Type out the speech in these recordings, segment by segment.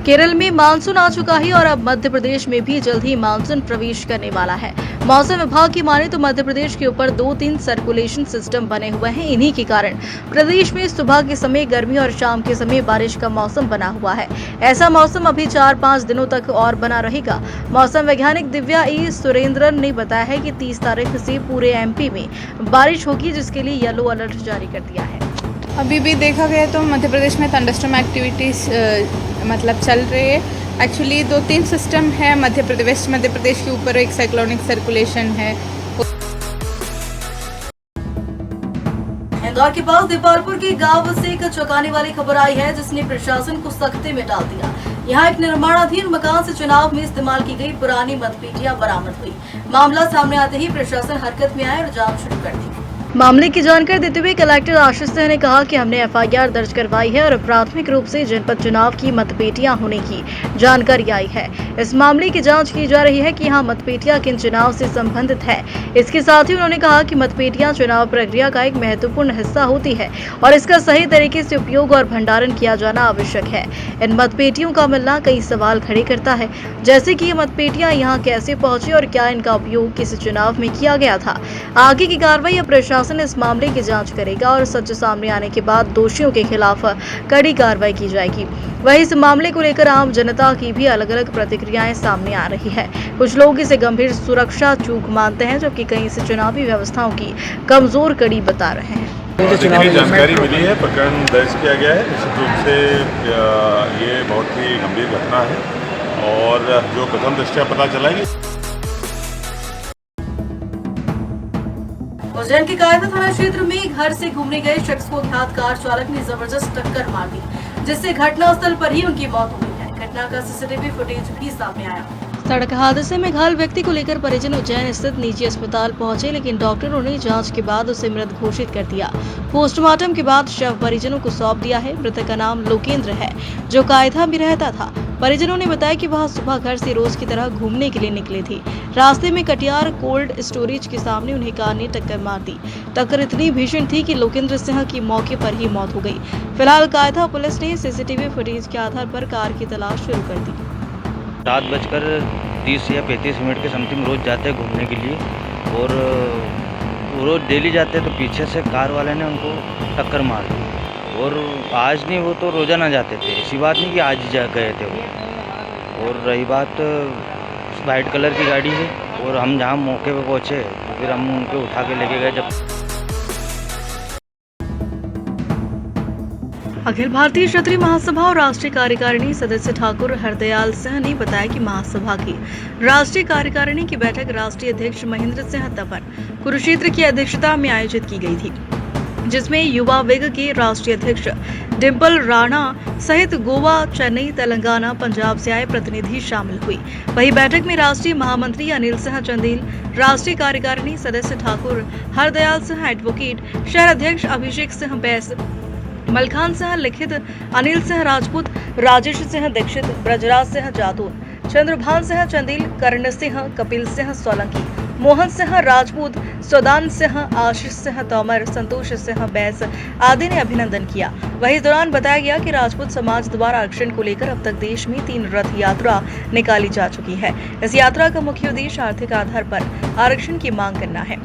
केरल में मानसून आ चुका है और अब मध्य प्रदेश में भी जल्द ही मानसून प्रवेश करने वाला है। मौसम विभाग की माने तो मध्य प्रदेश के ऊपर 2-3 सर्कुलेशन सिस्टम बने हुए हैं। इन्हीं के कारण प्रदेश में सुबह के समय गर्मी और शाम के समय बारिश का मौसम बना हुआ है। ऐसा मौसम अभी 4-5 दिनों तक और बना रहेगा। मौसम वैज्ञानिक दिव्या ई सुरेंद्रन ने बताया है कि 30 तारीख से पूरे एमपी में बारिश होगी, जिसके लिए येलो अलर्ट जारी कर दिया है। अभी भी देखा गया तो मध्य प्रदेश में थंडरस्टॉर्म एक्टिविटीज़ मतलब चल रही है। एक्चुअली 2-3 सिस्टम है मध्य प्रदेश के ऊपर एक साइक्लोनिक सर्कुलेशन है। इंदौर के पास देपालपुर के गांव से एक चौंकाने वाली खबर आई है, जिसने प्रशासन को सख्ते में डाल दिया। यहाँ एक निर्माणाधीन मकान से चुनाव में इस्तेमाल की गई पुरानी मतपेटियां बरामद हुई। मामला सामने आते ही प्रशासन हरकत में आया और जांच शुरू कर दी। मामले की जानकारी देते हुए कलेक्टर आशीष सिंह ने कहा कि हमने एफआईआर दर्ज करवाई है और प्राथमिक रूप से जनपद चुनाव की मतपेटियां होने की जानकारी आई है। इस मामले की जांच की जा रही है कि यहाँ मतपेटियां किन चुनाव से संबंधित है। इसके साथ ही उन्होंने कहा कि मतपेटियां चुनाव प्रक्रिया का एक महत्वपूर्ण हिस्सा होती है और इसका सही तरीके से उपयोग और भंडारण किया जाना आवश्यक है। इन मतपेटियों का मिलना कई सवाल खड़े करता है, जैसे कि ये मतपेटियां यहाँ कैसे पहुंची और क्या इनका उपयोग किस चुनाव में किया गया था। आगे की कार्रवाई प्रशासन इस मामले की जांच करेगा और सच सामने आने के बाद दोषियों के खिलाफ कड़ी कार्रवाई की जाएगी। वहीं इस मामले को लेकर आम जनता की भी अलग अलग प्रतिक्रियाएं सामने आ रही है। कुछ लोग इसे गंभीर सुरक्षा चूक मानते हैं, जबकि कई इसे चुनावी व्यवस्थाओं की कमजोर कड़ी बता रहे हैं। जितनी जानकारी मिली है, प्रकरण दर्ज किया गया है। निश्चित रूप से ये बहुत ही गंभीर घटना है और जो प्रथम दृष्टया पता चला है उज्जैन के कायदा थाना क्षेत्र में घर से घूमने गए शख्स को अज्ञात कार चालक ने जबरदस्त टक्कर मार दी, जिससे घटनास्थल पर ही उनकी मौत हो गई है। घटना का सीसीटीवी फुटेज भी सामने आया। सड़क हादसे में घायल व्यक्ति को लेकर परिजन उज्जैन स्थित निजी अस्पताल पहुंचे, लेकिन डॉक्टरों ने जांच के बाद उसे मृत घोषित कर दिया। पोस्टमार्टम के बाद शव परिजनों को सौंप दिया है। मृतक का नाम लोकेंद्र है, जो कायदा में रहता था। परिजनों ने बताया कि वह सुबह घर से रोज की तरह घूमने के लिए निकले थे। रास्ते में कटियार कोल्ड स्टोरेज के सामने उन्हें कार ने टक्कर मार दी। टक्कर इतनी भीषण थी कि लोकेंद्र सिंह की मौके पर ही मौत हो गई। फिलहाल कायदा पुलिस ने सीसीटीवी फुटेज के आधार पर कार की तलाश शुरू कर दी। 7:30 या 35 मिनट के समथिंग रोज जाते हैं घूमने के लिए, और वो रोज डेली जाते हैं, तो पीछे से कार वाले ने उनको टक्कर मार दी। और आज नहीं, वो तो रोजाना जाते थे, ऐसी बात नहीं कि आज ही जा गए थे वो। और रही बात, वाइट कलर की गाड़ी है, और हम जहाँ मौके पे पहुँचे तो फिर हम उनको उठा के लेके गए। जब अखिल भारतीय क्षत्रिय महासभा और राष्ट्रीय कार्यकारिणी सदस्य ठाकुर हरदयाल सिंह ने बताया कि महासभा की राष्ट्रीय कार्यकारिणी की बैठक राष्ट्रीय अध्यक्ष महेंद्र सिंह तंवर कुरुक्षेत्र की अध्यक्षता में आयोजित की गई थी, जिसमें युवा विंग के राष्ट्रीय अध्यक्ष डिम्पल राणा सहित गोवा, चेन्नई, तेलंगाना, पंजाब से आए प्रतिनिधि शामिल हुए। वहीं बैठक में राष्ट्रीय महामंत्री अनिल सिंह चंदेल, राष्ट्रीय कार्यकारिणी सदस्य ठाकुर हरदयाल सिंह एडवोकेट, शहर अध्यक्ष अभिषेक सिंह बैस, मलखान सिंह लिखित, अनिल सिंह राजपूत, राजेश सिंह दीक्षित, ब्रजराज सिंह जादौन, चंद्रभान सिंह चंदेल, कर्ण सिंह, कपिल सिंह सोलंकी, मोहन सिंह राजपूत, सुदान सिंह, आशीष सिंह तोमर, संतोष सिंह बैस आदि ने अभिनंदन किया। वहीं इस दौरान बताया गया कि राजपूत समाज द्वारा आरक्षण को लेकर अब तक देश में 3 रथ यात्रा निकाली जा चुकी है। इस यात्रा का मुख्य उद्देश्य आर्थिक आधार पर आरक्षण की मांग करना है,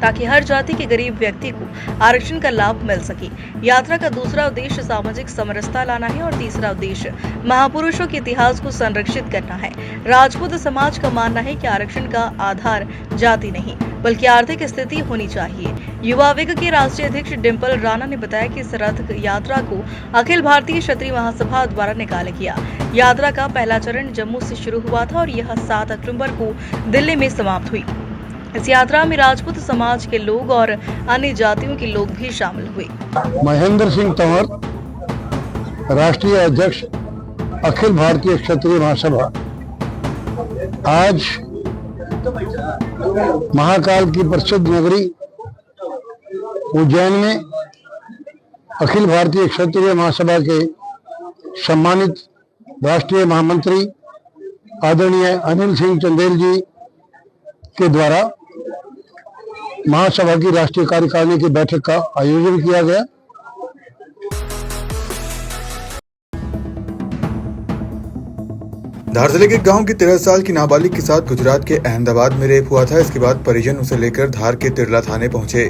ताकि हर जाति के गरीब व्यक्ति को आरक्षण का लाभ मिल सके। यात्रा का दूसरा उद्देश्य सामाजिक समरसता लाना है और तीसरा उद्देश्य महापुरुषों के इतिहास को संरक्षित करना है। राजपूत समाज का मानना है कि आरक्षण का आधार जाति नहीं, बल्कि आर्थिक स्थिति होनी चाहिए। युवा विंग के राष्ट्रीय अध्यक्ष डिम्पल राणा ने बताया कि इस रथ यात्रा को अखिल भारतीय क्षत्रिय महासभा द्वारा निकाला गया। यात्रा का पहला चरण जम्मू से शुरू हुआ था और यह 7 अक्टूबर को दिल्ली में समाप्त हुई। इस यात्रा में राजपूत समाज के लोग और अन्य जातियों के लोग भी शामिल हुए। महेंद्र सिंह तंवर, राष्ट्रीय अध्यक्ष अखिल भारतीय क्षत्रिय महासभा, आज महाकाल की प्रसिद्ध नगरी उज्जैन में अखिल भारतीय क्षत्रिय महासभा के सम्मानित राष्ट्रीय महामंत्री आदरणीय अनिल सिंह चंदेल जी के द्वारा महासभा की राष्ट्रीय कार्यकारिणी की बैठक का आयोजन किया गया। धार जिले के गांव की 13 साल की नाबालिग के साथ गुजरात के अहमदाबाद में रेप हुआ था। इसके बाद परिजन उसे लेकर धार के तिरला थाने पहुंचे,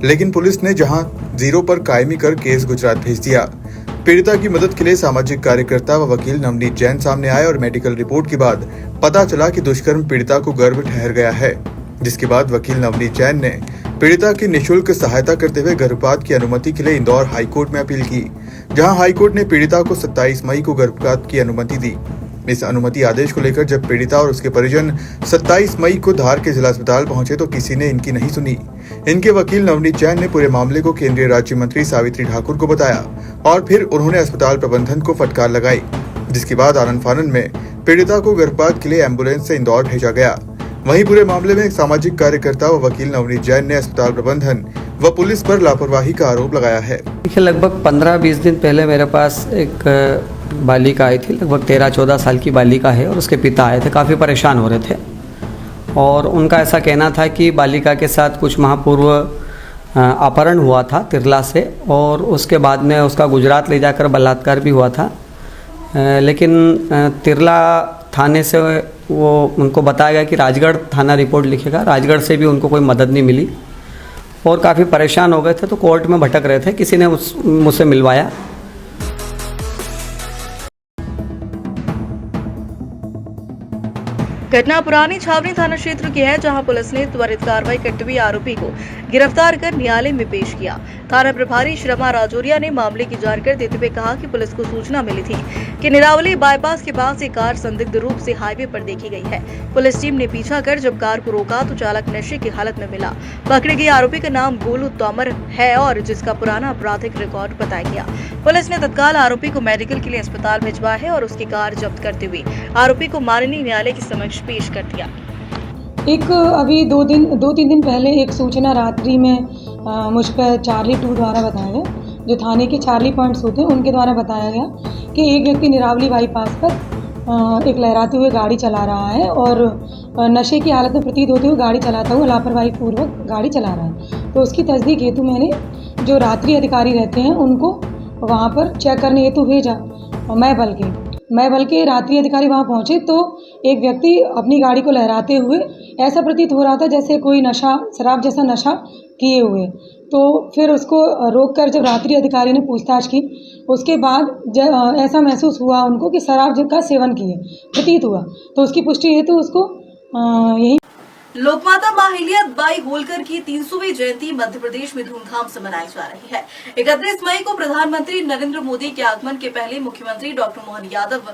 लेकिन पुलिस ने जहां जीरो पर कायमी कर केस गुजरात भेज दिया। पीड़िता की मदद के लिए सामाजिक कार्यकर्ता व वकील नवनीत जैन सामने आए और मेडिकल रिपोर्ट के बाद पता चला कि दुष्कर्म पीड़िता को गर्भ ठहर गया है, जिसके बाद वकील नवनीत जैन ने पीड़िता की निःशुल्क सहायता करते हुए गर्भपात की अनुमति के लिए इंदौर हाईकोर्ट में अपील की, जहां हाईकोर्ट ने पीड़िता को 27 मई को गर्भपात की अनुमति दी। इस अनुमति आदेश को लेकर जब पीड़िता और उसके परिजन 27 मई को धार के जिला अस्पताल पहुंचे तो किसी ने इनकी नहीं सुनी। इनके वकील नवनीत जैन ने पूरे मामले को केंद्रीय राज्य मंत्री सावित्री ठाकुर को बताया और फिर उन्होंने अस्पताल प्रबंधन को फटकार लगाई, जिसके बाद आनन फानन में पीड़िता को गर्भपात के लिए एम्बुलेंस से इंदौर भेजा गया। वहीं पूरे मामले में एक सामाजिक कार्यकर्ता व वकील नवनीत जैन ने अस्पताल प्रबंधन व पुलिस पर लापरवाही का आरोप लगाया है। लगभग 15-20 दिन पहले मेरे पास एक बालिका आई थी, लगभग 13-14 साल की बालिका है, और उसके पिता आए थे, काफ़ी परेशान हो रहे थे और उनका ऐसा कहना था कि बालिका के साथ कुछ माह पूर्व अपहरण हुआ था तिरला से, और उसके बाद में उसका गुजरात ले जाकर बलात्कार भी हुआ था। लेकिन तिरला थाने से वो उनको बताया गया कि राजगढ़ थाना रिपोर्ट लिखेगा। राजगढ़ से भी उनको कोई मदद नहीं मिली और काफ़ी परेशान हो गए थे, तो कोर्ट में भटक रहे थे। किसी ने मुझसे मिलवाया। घटना पुरानी छावनी थाना क्षेत्र की है, जहां पुलिस ने त्वरित कार्रवाई करते हुए आरोपी को गिरफ्तार कर न्यायालय में पेश किया। थाना प्रभारी श्रमा राजौरिया ने मामले की जानकारी देते हुए कहा कि पुलिस को सूचना मिली थी कि निरावली बाईपास के पास एक कार संदिग्ध रूप से हाईवे पर देखी गई है। पुलिस टीम ने पीछा कर जब कार को रोका तो चालक नशे की हालत में मिला। पकड़े गए आरोपी का नाम गोलू तोमर है और जिसका पुराना आपराधिक रिकॉर्ड बताया गया। पुलिस ने तत्काल आरोपी को मेडिकल के लिए अस्पताल भिजवाया है और उसकी कार जब्त करते हुए आरोपी को माननीय न्यायालय के समक्ष पेश कर दिया। एक अभी 2-3 दिन पहले एक सूचना रात्रि में मुझ पर चार्ली 2 द्वारा बताया गया, जो थाने के चार्ली पॉइंट्स होते हैं उनके द्वारा बताया गया कि एक व्यक्ति निरावली बाईपास पर एक लहराते हुए गाड़ी चला रहा है और नशे की हालत में प्रतीत होते हुए गाड़ी चलाता हुआ लापरवाही पूर्वक गाड़ी चला रहा है। तो उसकी तस्दीक हेतु मैंने जो रात्रि अधिकारी रहते हैं उनको वहाँ पर चेक करने हेतु भेजा। मैं बल्कि रात्रि अधिकारी वहाँ पहुँचे तो एक व्यक्ति अपनी गाड़ी को लहराते हुए ऐसा प्रतीत हो रहा था जैसे कोई नशा, शराब जैसा नशा किए हुए। तो फिर उसको रोककर जब रात्रि अधिकारी ने पूछताछ की, उसके बाद ऐसा महसूस हुआ उनको कि शराब का सेवन किए प्रतीत हुआ, तो उसकी पुष्टि हेतु उसको यही लोकमाता मां अहिल्याबाई होलकर की 300वीं जयंती मध्य प्रदेश में धूमधाम से मनाई जा रही है। 31 मई को प्रधानमंत्री नरेंद्र मोदी के आगमन के पहले मुख्यमंत्री डॉक्टर मोहन यादव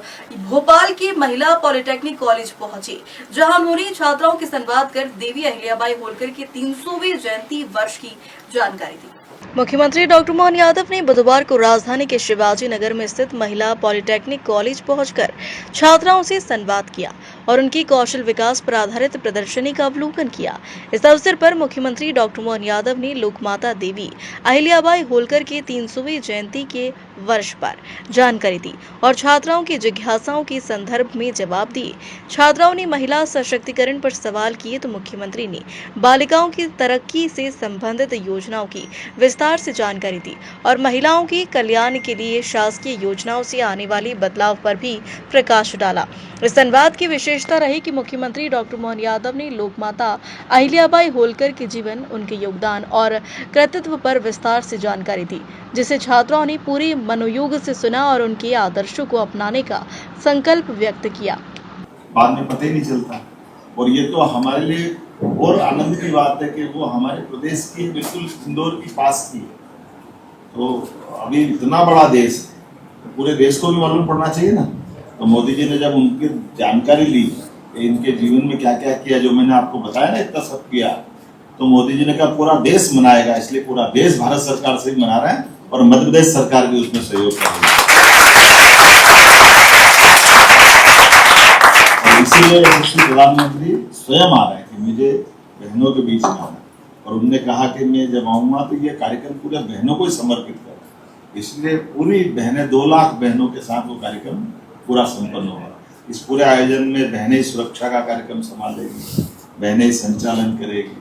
भोपाल के महिला पॉलिटेक्निक कॉलेज पहुंचे, जहां उन्होंने छात्राओं के संवाद कर देवी अहिल्याबाई होलकर की 300वीं जयंती वर्ष की जानकारी दी। मुख्यमंत्री डॉक्टर मोहन यादव ने बुधवार को राजधानी के शिवाजी नगर में स्थित महिला पॉलिटेक्निक कॉलेज पहुंचकर छात्राओं से संवाद किया और उनकी कौशल विकास पर आधारित प्रदर्शनी का अवलोकन किया। इस अवसर पर मुख्यमंत्री डॉक्टर मोहन यादव ने लोकमाता देवी अहिल्याबाई होलकर के 300वीं जयंती के वर्ष पर जानकारी दी और छात्राओं की जिज्ञासाओं के संदर्भ में जवाब दिए। छात्राओं ने महिला सशक्तिकरण पर सवाल किए तो मुख्यमंत्री ने बालिकाओं की तरक्की से संबंधित योजनाओं की विस्तार से जानकारी दी और महिलाओं के कल्याण के लिए शासकीय योजनाओं से आने वाले बदलाव पर भी प्रकाश डाला। इस संवाद की विशेषता रही कि मुख्यमंत्री डॉक्टर मोहन यादव ने लोकमाता अहिल्याबाई होलकर के जीवन, उनके योगदान और कृतित्व पर विस्तार से जानकारी दी, जिसे छात्राओं ने पूरे मनोयोग से सुना और उनके आदर्शों को अपनाने का संकल्प व्यक्त किया। बाद में पता ही नहीं चलता और ये तो हमारे लिए और आनंद की बात है कि वो हमारे प्रदेश की बिल्कुल इंदौर की पास की। तो अभी इतना बड़ा देश तो पूरे देश को भी मालूम पड़ना चाहिए ना। तो मोदी जी ने जब उनकी जानकारी ली इनके जीवन में क्या क्या किया, जो मैंने आपको बताया ना इतना सब किया, तो मोदी जी ने कहा पूरा देश मनाएगा, इसलिए पूरा देश भारत सरकार से भी मना रहा है और मध्य प्रदेश सरकार भी उसमें सहयोग कर रही है। और इसीलिए प्रधानमंत्री स्वयं आ रहे हैं कि मुझे बहनों के बीच में आना, और उन्होंने कहा कि मैं जब आऊंगा तो ये कार्यक्रम पूरे बहनों को ही समर्पित करूँ। इसलिए पूरी बहनें 2 लाख बहनों के साथ वो कार्यक्रम पूरा संपन्न होगा। इस पूरे आयोजन में बहनें सुरक्षा का कार्यक्रम संभालेगी, बहनें संचालन करेगी,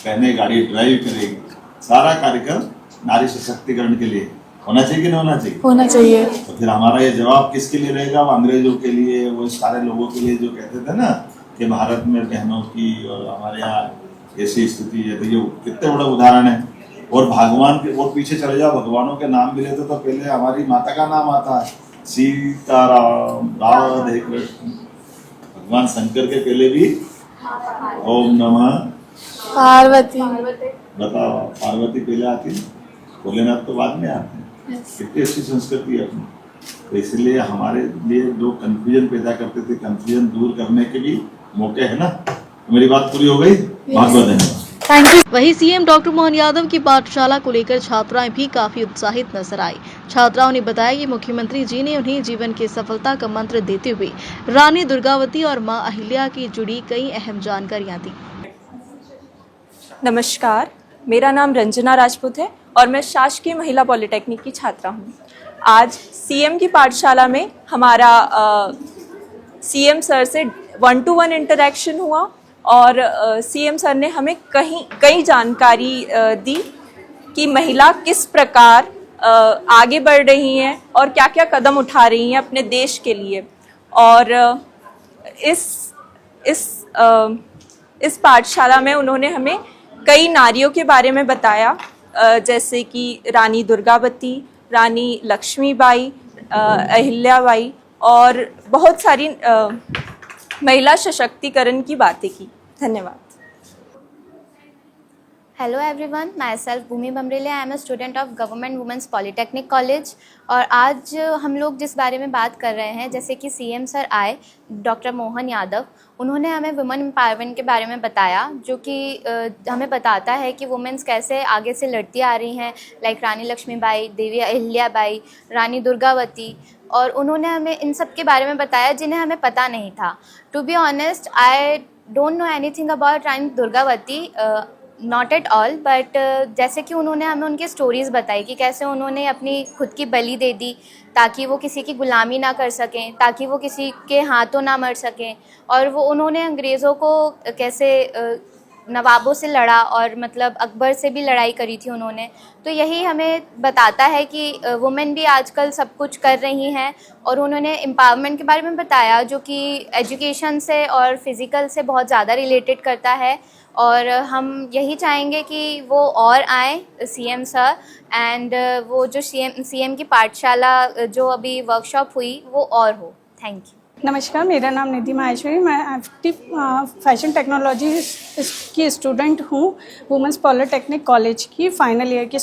बहनें गाड़ी ड्राइव करेगी। सारा कार्यक्रम नारी सशक्तिकरण के लिए होना चाहिए कि नहीं होना चाहिए? होना चाहिए। तो फिर हमारा ये जवाब किसके लिए रहेगा? वो अंग्रेजों के लिए, वो सारे लोगों के लिए जो कहते थे ना कि भारत में बहनों की और हमारे यहाँ ऐसी स्थिति है। तो ये कितने बड़ा उदाहरण है। और भगवान के और पीछे चले जाओ, भगवानों के नाम भी लेते तो पहले हमारी माता का नाम आता है, सीताराम, राधे कृष्ण। भगवान शंकर के पहले भी ओम नमः पार्वती। बताओ, पार्वती पहले आती है, भोलेनाथ तो बाद में आते हैं। कितनी अच्छी संस्कृति है अपनी। तो इसलिए हमारे लिए जो कंफ्यूजन पैदा करते थे, कंफ्यूजन दूर करने के भी मौके है ना। तो मेरी बात पूरी हो गई। बहुत बहुत धन्यवाद। वहीं सीएम डॉक्टर मोहन यादव की पाठशाला को लेकर छात्राएं भी काफी उत्साहित नजर आई। छात्राओं ने बताया कि मुख्यमंत्री जी ने उन्हें जीवन की सफलता का मंत्र देते हुए रानी दुर्गावती और मां अहिल्या की जुड़ी कई अहम जानकारियां दी। नमस्कार, मेरा नाम रंजना राजपूत है और मैं शासकीय महिला पॉलिटेक्निक की छात्रा हूँ। आज सीएम की पाठशाला में हमारा सीएम सर से 1-to-1 इंटरेक्शन हुआ और सीएम सर ने हमें कई जानकारी दी कि महिला किस प्रकार आगे बढ़ रही हैं और क्या क्या कदम उठा रही हैं अपने देश के लिए। और इस पाठशाला में उन्होंने हमें कई नारियों के बारे में बताया, जैसे कि रानी दुर्गावती, रानी लक्ष्मीबाई, अहिल्याबाई और बहुत सारी महिला सशक्तिकरण की बातें की। धन्यवाद। Hello everyone, myself Bhumi Bamrele. I am a student of government women's polytechnic college. और आज हम लोग जिस बारे में बात कर रहे हैं, जैसे कि सीएम सर आए, डॉक्टर मोहन यादव, उन्होंने हमें वुमेन एम्पावरमेंट के बारे में बताया, जो कि हमें बताता है कि वुमेन्स कैसे आगे से लड़ती आ रही हैं, लाइक रानी लक्ष्मीबाई, देवी अहिल्याबाई, रानी दुर्गावती। और उन्होंने हमें इन सब के बारे में बताया जिन्हें हमें पता नहीं था। To be honest, I don't know anything about Rani Durgavati, not at all, but जैसे कि उन्होंने हमें उनकी स्टोरीज़ बताई कि कैसे उन्होंने अपनी खुद की बलि दे दी ताकि वो किसी की गुलामी ना कर सकें, ताकि वो किसी के हाथों ना मर सकें। और वो उन्होंने अंग्रेज़ों को कैसे नवाबों से लड़ा और मतलब अकबर से भी लड़ाई करी थी उन्होंने। तो यही हमें बताता है कि वुमेन भी आजकल सब कुछ कर रही हैं। और उन्होंने एम्पावरमेंट के बारे में बताया, जो कि एजुकेशन से और फिज़िकल से बहुत ज़्यादा रिलेटेड करता है। और हम यही चाहेंगे कि वो और आएँ सीएम सर, एंड वो जो सीएम की पाठशाला जो अभी वर्कशॉप हुई वो और हो। Thank you. नमस्कार, मेरा नाम निधि माहेश्वरी, मैं एक्टिव फैशन टेक्नोलॉजी की स्टूडेंट हूँ, वुमेंस पॉलिटेक्निक कॉलेज की फाइनल ईयर की